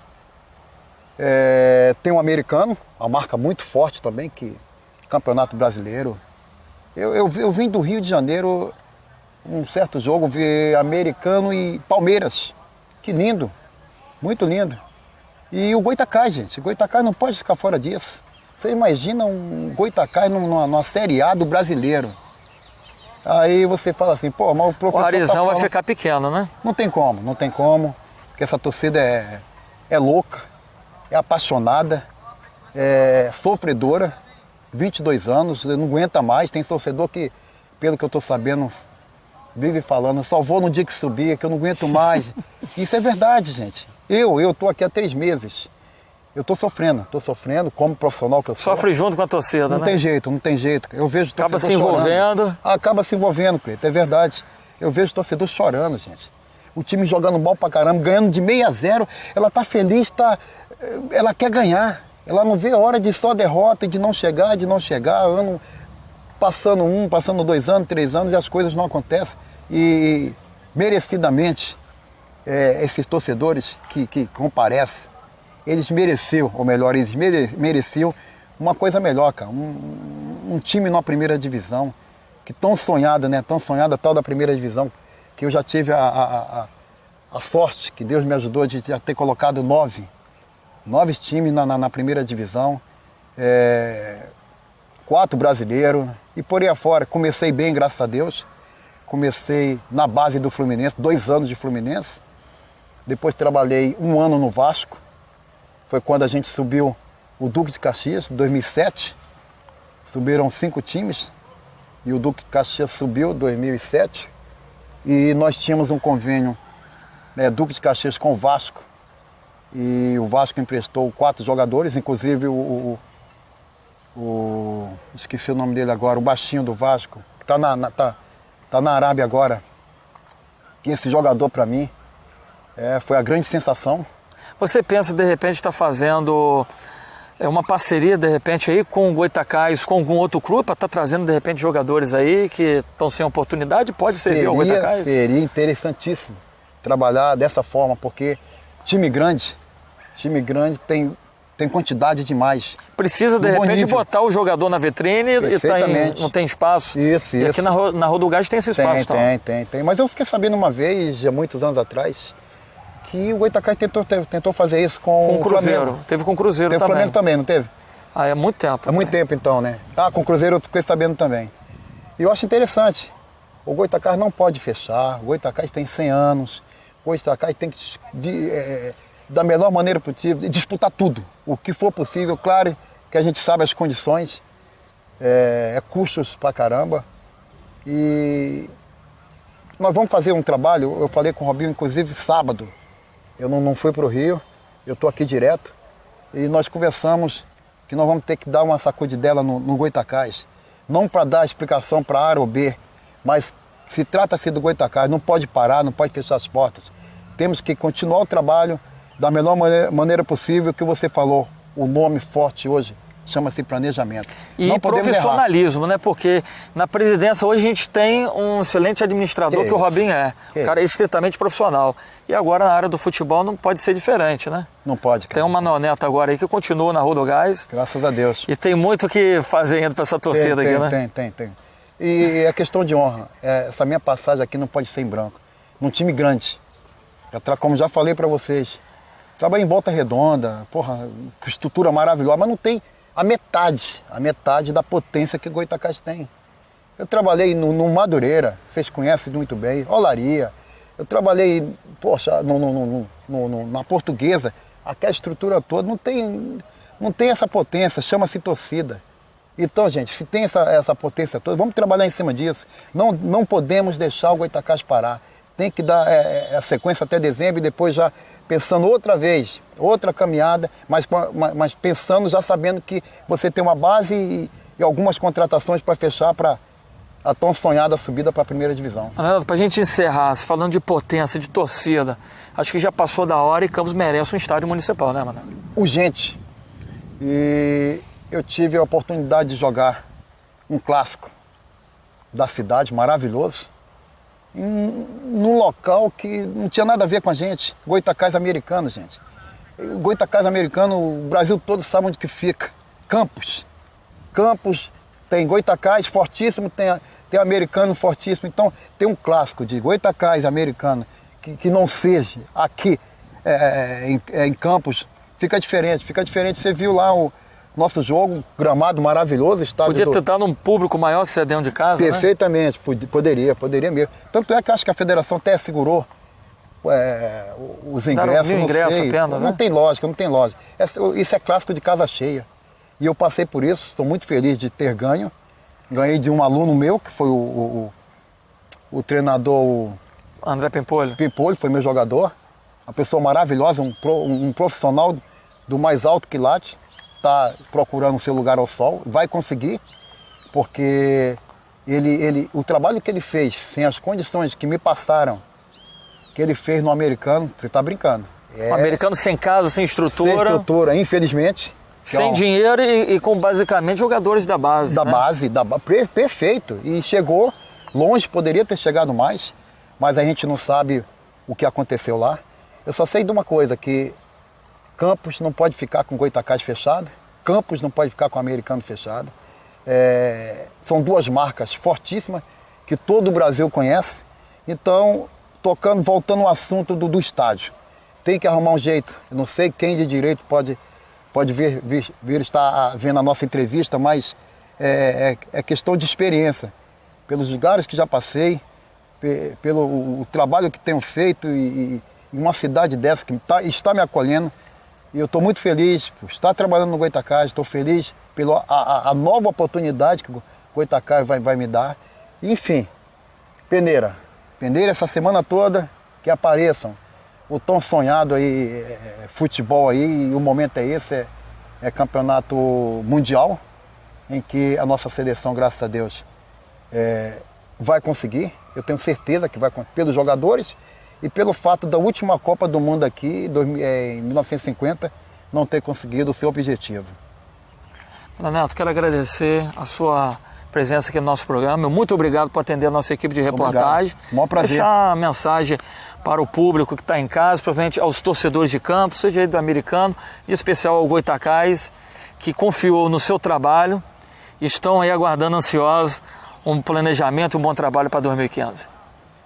Tem o americano, a marca muito forte também, que Campeonato Brasileiro. Eu vim do Rio de Janeiro, um certo jogo, vi americano e Palmeiras. Que lindo, muito lindo. E o Goitacás, gente, o Goitacás não pode ficar fora disso. Você imagina um Goitacás numa Série A do Brasileiro. Aí você fala assim, pô, mas o professor... O Arizão vai ficar pequeno, né? Não tem como, porque essa torcida é louca, é apaixonada, é sofredora, 22 anos, não aguenta mais. Tem torcedor que, pelo que eu estou sabendo, vive falando, só vou no dia que subir, que eu não aguento mais. Isso é verdade, gente. Eu estou aqui há 3 meses. Eu estou sofrendo como profissional que eu sou. Sofre junto com a torcida, né? Não tem jeito. Eu vejo torcedor Acaba se envolvendo. Chorando. Acaba se envolvendo, Cleiton, é verdade. Eu vejo torcedor chorando, gente. O time jogando mal pra caramba, ganhando de 6-0, ela tá feliz, ela quer ganhar. Ela não vê a hora de só derrota, de não chegar, ano passando 2 anos, 3 anos e as coisas não acontecem. E merecidamente, esses torcedores que comparecem, eles mereciam uma coisa melhor, cara. Um time na primeira divisão, que tão sonhada, né? Tão sonhada tal da primeira divisão, que eu já tive a sorte, que Deus me ajudou de já ter colocado 9 times na primeira divisão, 4 brasileiros e por aí afora. Comecei bem, graças a Deus. Comecei na base do Fluminense, 2 anos de Fluminense. Depois trabalhei 1 ano no Vasco. Foi quando a gente subiu o Duque de Caxias, em 2007. Subiram 5 times e o Duque de Caxias subiu em 2007. E nós tínhamos um convênio, Duque de Caxias com o Vasco. E o Vasco emprestou 4 jogadores, inclusive esqueci o nome dele agora, o baixinho do Vasco, que tá na Arábia agora. E esse jogador, para mim, foi a grande sensação. Você pensa, de repente, estar fazendo uma parceria, de repente, aí com o Goitacás, com algum outro clube, para estar trazendo, de repente, jogadores aí que estão sem oportunidade? Pode servir ao Goitacás? Seria interessantíssimo trabalhar dessa forma, porque time grande tem quantidade demais. Precisa, de repente, botar o jogador na vitrine e não tem espaço. Isso. E aqui na Rua do Gás tem esse espaço. Tem. Mas eu fiquei sabendo uma vez, há muitos anos atrás, que o Goitacás tentou fazer isso com o Cruzeiro. Flamengo. Teve com o Cruzeiro também. Teve o Flamengo também, não teve? É muito tempo. É muito tempo então, né? Com o Cruzeiro eu fiquei sabendo também. E eu acho interessante. O Goitacás não pode fechar, o Goitacás tem 100 anos, o Goitacás tem que, da melhor maneira possível, disputar tudo. O que for possível, claro que a gente sabe as condições, custos pra caramba. E nós vamos fazer um trabalho, eu falei com o Robinho, inclusive sábado. Eu não fui para o Rio, eu estou aqui direto. E nós conversamos que nós vamos ter que dar uma sacudidela no Goytacás. Não para dar explicação para A ou B, mas se trata-se do Goytacás, não pode parar, não pode fechar as portas. Temos que continuar o trabalho da melhor maneira possível, que você falou, o nome forte hoje chama-se planejamento. E não podemos profissionalismo, né? Porque na presidência hoje a gente tem um excelente administrador, que o Robinho é. O cara é estritamente profissional. E agora na área do futebol não pode ser diferente, né? Não pode, cara. Tem uma Neoneta agora aí que continua na Rua do Gás. Graças a Deus. E tem muito o que fazer ainda para essa torcida aqui, né? Tem. E é questão de honra. Essa minha passagem aqui não pode ser em branco. Num time grande. Como já falei para vocês, trabalhei em Volta Redonda, porra, estrutura maravilhosa, mas não tem a metade da potência que o Goytacás tem. Eu trabalhei no Madureira, vocês conhecem muito bem, Olaria. Eu trabalhei, poxa, na Portuguesa, aquela estrutura toda, não tem essa potência, chama-se torcida. Então, gente, se tem essa potência toda, vamos trabalhar em cima disso. Não podemos deixar o Goytacás parar. Tem que dar a sequência até dezembro e depois já pensando outra vez, outra caminhada, mas pensando, já sabendo que você tem uma base e algumas contratações para fechar para a tão sonhada subida para a primeira divisão. Para a gente encerrar, falando de potência, de torcida, acho que já passou da hora e Campos merece um estádio municipal, né, Manuel? Urgente. E eu tive a oportunidade de jogar um clássico da cidade, maravilhoso, num local que não tinha nada a ver com a gente. Goytacás americano, gente. O Goytacás americano, o Brasil todo sabe onde que fica. Campos tem Goytacás fortíssimo, tem americano fortíssimo. Então tem um clássico de Goytacás americano que não seja aqui em Campos. Fica diferente. Você viu lá o nosso jogo, gramado maravilhoso. Podia ter dado um público maior se é dentro de casa, perfeitamente, né? Poderia mesmo. Tanto é que acho que a federação até segurou os ingressos, não sei. Apenas, não né? tem lógica. Isso é clássico de casa cheia. E eu passei por isso, estou muito feliz de ter ganho. Ganhei de um aluno meu, que foi o treinador André Pimpolho. Pimpolho, foi meu jogador. Uma pessoa maravilhosa, um profissional do mais alto quilate. Está procurando o seu lugar ao sol, vai conseguir, porque o trabalho que ele fez, sem as condições que me passaram, que ele fez no americano, você está brincando. O americano sem casa, sem estrutura. Sem estrutura, infelizmente. Sem dinheiro e com basicamente jogadores da base. Perfeito. E chegou longe, poderia ter chegado mais, mas a gente não sabe o que aconteceu lá. Eu só sei de uma coisa, que Campos não pode ficar com o Goytacás fechado, Campos não pode ficar com o americano fechado. São duas marcas fortíssimas que todo o Brasil conhece. Então, voltando ao assunto do estádio, tem que arrumar um jeito. Eu não sei quem de direito pode vir estar vendo a nossa entrevista, mas é questão de experiência. Pelos lugares que já passei, pelo trabalho que tenho feito e uma cidade dessa que está me acolhendo. E eu estou muito feliz por estar trabalhando no Goytacás, estou feliz pela a nova oportunidade que o Goytacás vai me dar. Enfim, Peneira essa semana toda, que apareçam. O tão sonhado aí, futebol aí, e o momento é esse, é campeonato mundial, em que a nossa seleção, graças a Deus, vai conseguir. Eu tenho certeza que vai conseguir, pelos jogadores, e pelo fato da última Copa do Mundo aqui, em 1950, não ter conseguido o seu objetivo. Neto, quero agradecer a sua presença aqui no nosso programa. Muito obrigado por atender a nossa equipe de reportagem. Obrigado. Maior prazer. Deixar a mensagem para o público que está em casa, provavelmente aos torcedores de Campos, seja aí do americano, em especial ao Goytacás, que confiou no seu trabalho e estão aí aguardando ansiosos um planejamento e um bom trabalho para 2015.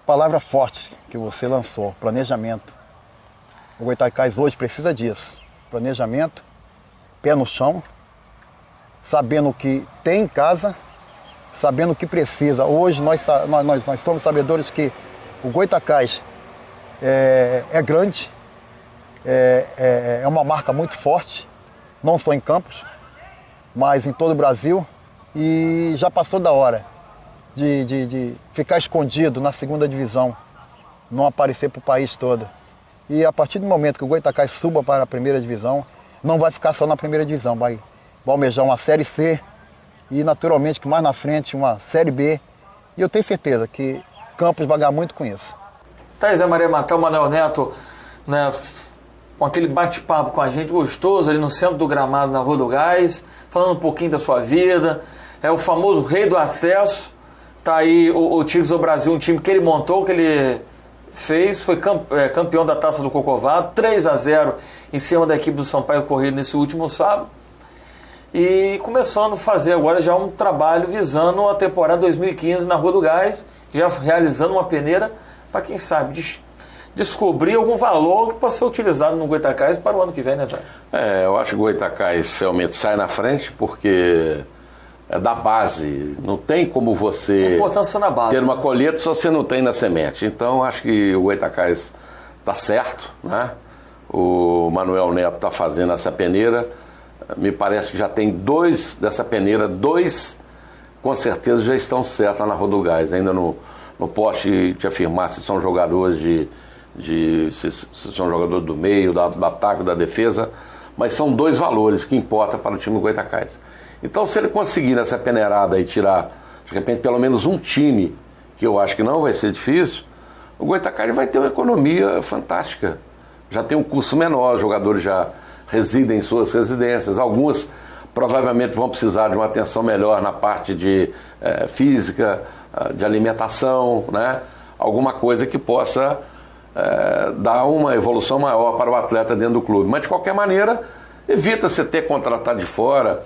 Palavra forte que você lançou, planejamento. O Goytacás hoje precisa disso. Planejamento, pé no chão, sabendo o que tem em casa, sabendo o que precisa. Hoje nós somos sabedores que o Goytacás é grande, é uma marca muito forte, não só em Campos, mas em todo o Brasil, e já passou da hora de ficar escondido na segunda divisão, não aparecer para o país todo. E a partir do momento que o Goytacás suba para a primeira divisão, não vai ficar só na primeira divisão, vai vai almejar uma Série C e naturalmente que mais na frente uma Série B. E eu tenho certeza que Campos vai ganhar muito com isso. Tá, Zé Maria Matheus, Manuel Neto, né, com aquele bate-papo com a gente gostoso ali no centro do gramado, na Rua do Gás, falando um pouquinho da sua vida. É o famoso rei do acesso. Tá aí o Tigres do Brasil, um time que ele montou, que ele fez, foi campeão da Taça do Corcovado, 3-0 em cima da equipe do Sampaio Corrêa nesse último sábado. E começando a fazer agora já um trabalho visando a temporada 2015 na Rua do Gás, já realizando uma peneira para, quem sabe, descobrir algum valor que possa ser utilizado no Goytacás para o ano que vem, né, Zé? Eu acho que o Goytacás realmente sai na frente porque é da base. Não tem como você importância na base, ter uma colheita se você não tem na semente. Então, acho que o Goytacás está certo, né? O Manuel Neto está fazendo essa peneira. Me parece que já tem 2 dessa peneira, 2 com certeza já estão certos lá na Rua do Gás. Ainda não posso te afirmar se são jogadores se são jogadores do meio, do ataque, da defesa, mas são 2 valores que importam para o time do Goytacás. Então, se ele conseguir nessa peneirada e tirar, de repente, pelo menos um time, que eu acho que não vai ser difícil, o Goytacás vai ter uma economia fantástica. Já tem um custo menor, os jogadores já residem em suas residências. Alguns provavelmente vão precisar de uma atenção melhor na parte de física, de alimentação, né? Alguma coisa que possa dar uma evolução maior para o atleta dentro do clube. Mas, de qualquer maneira, evita você ter contratado de fora,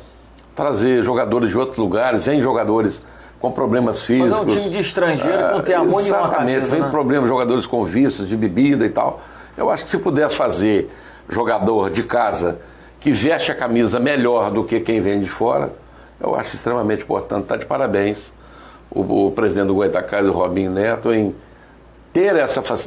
trazer jogadores de outros lugares, vem jogadores com problemas físicos. Mas é um time de estrangeiro que não tem amor nenhuma. Exatamente, vem problemas, jogadores com vícios de bebida e tal. Eu acho que se puder fazer jogador de casa que veste a camisa melhor do que quem vem de fora, eu acho extremamente importante. Está de parabéns o presidente do Goytacás, o Robinho Neto, em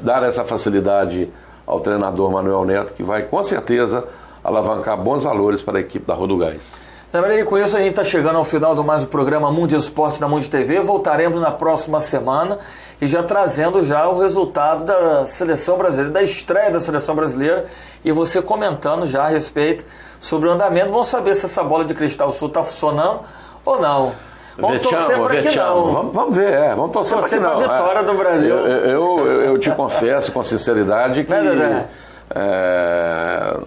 dar essa facilidade ao treinador Manuel Neto, que vai com certeza alavancar bons valores para a equipe da Rua do Gás. Também com isso a gente está chegando ao final do mais o programa Mundo Esporte da Mundo TV. Voltaremos na próxima semana e já trazendo já o resultado da seleção brasileira, da estreia da seleção brasileira, e você comentando já a respeito sobre o andamento. Vamos saber se essa bola de cristal sul está funcionando ou não. Vamos torcer para que não. Vamos ver, vamos torcer para que não. Para a vitória do Brasil. Eu te confesso com sinceridade que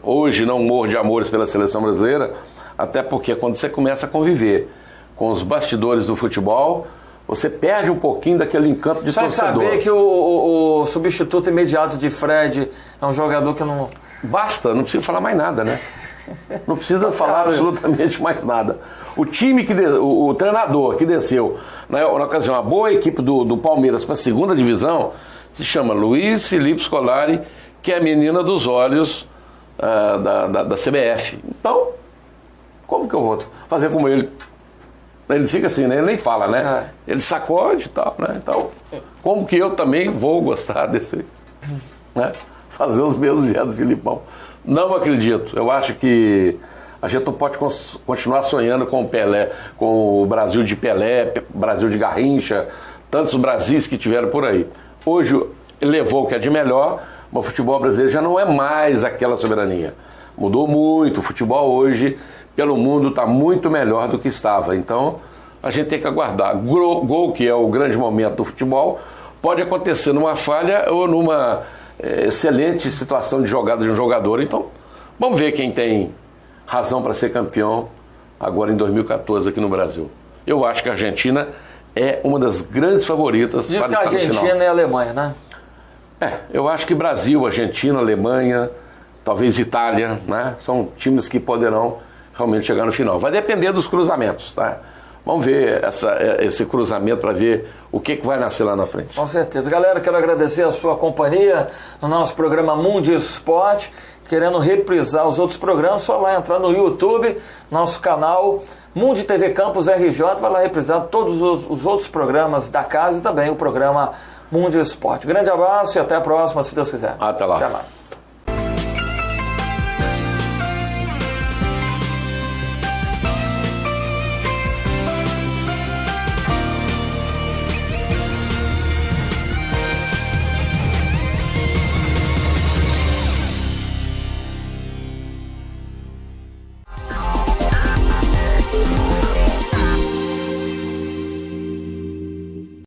hoje não morro de amores pela seleção brasileira, até porque quando você começa a conviver com os bastidores do futebol, você perde um pouquinho daquele encanto de torcedor. Só saber que o substituto imediato de Fred é um jogador que não... Basta, não precisa falar mais nada, né? Não precisa falar absolutamente mais nada. O time o treinador que desceu na ocasião, a boa equipe do Palmeiras para a segunda divisão, se chama Luiz Felipe Scolari, que é a menina dos olhos da CBF. Então, como que eu vou fazer como ele? Ele fica assim, né? Ele nem fala, né? Ele sacode e tal, né? Então, como que eu também vou gostar desse, né? Fazer os mesmos dias do Filipão? Não acredito. Eu acho que a gente não pode continuar sonhando com o Pelé, com o Brasil de Pelé, Brasil de Garrincha, tantos Brasis que tiveram por aí. Hoje ele levou o que é de melhor, mas o futebol brasileiro já não é mais aquela soberania. Mudou muito. O futebol hoje, pelo mundo, está muito melhor do que estava. Então, a gente tem que aguardar. Gol, que é o grande momento do futebol, pode acontecer numa falha ou numa excelente situação de jogada de um jogador. Então, vamos ver quem tem razão para ser campeão agora em 2014 aqui no Brasil. Eu acho que a Argentina é uma das grandes favoritas. Diz que a Argentina é a Alemanha, né? Eu acho que Brasil, Argentina, Alemanha, talvez Itália, né? São times que poderão realmente chegar no final. Vai depender dos cruzamentos, tá? Vamos ver esse cruzamento para ver o que vai nascer lá na frente. Com certeza. Galera, quero agradecer a sua companhia no nosso programa Mundo Esporte. Querendo reprisar os outros programas, só lá entrar no YouTube, nosso canal Mundo TV Campus RJ, vai lá reprisar todos os outros programas da casa e também o programa Mundo Esporte. Grande abraço e até a próxima, se Deus quiser. Até lá. Até lá.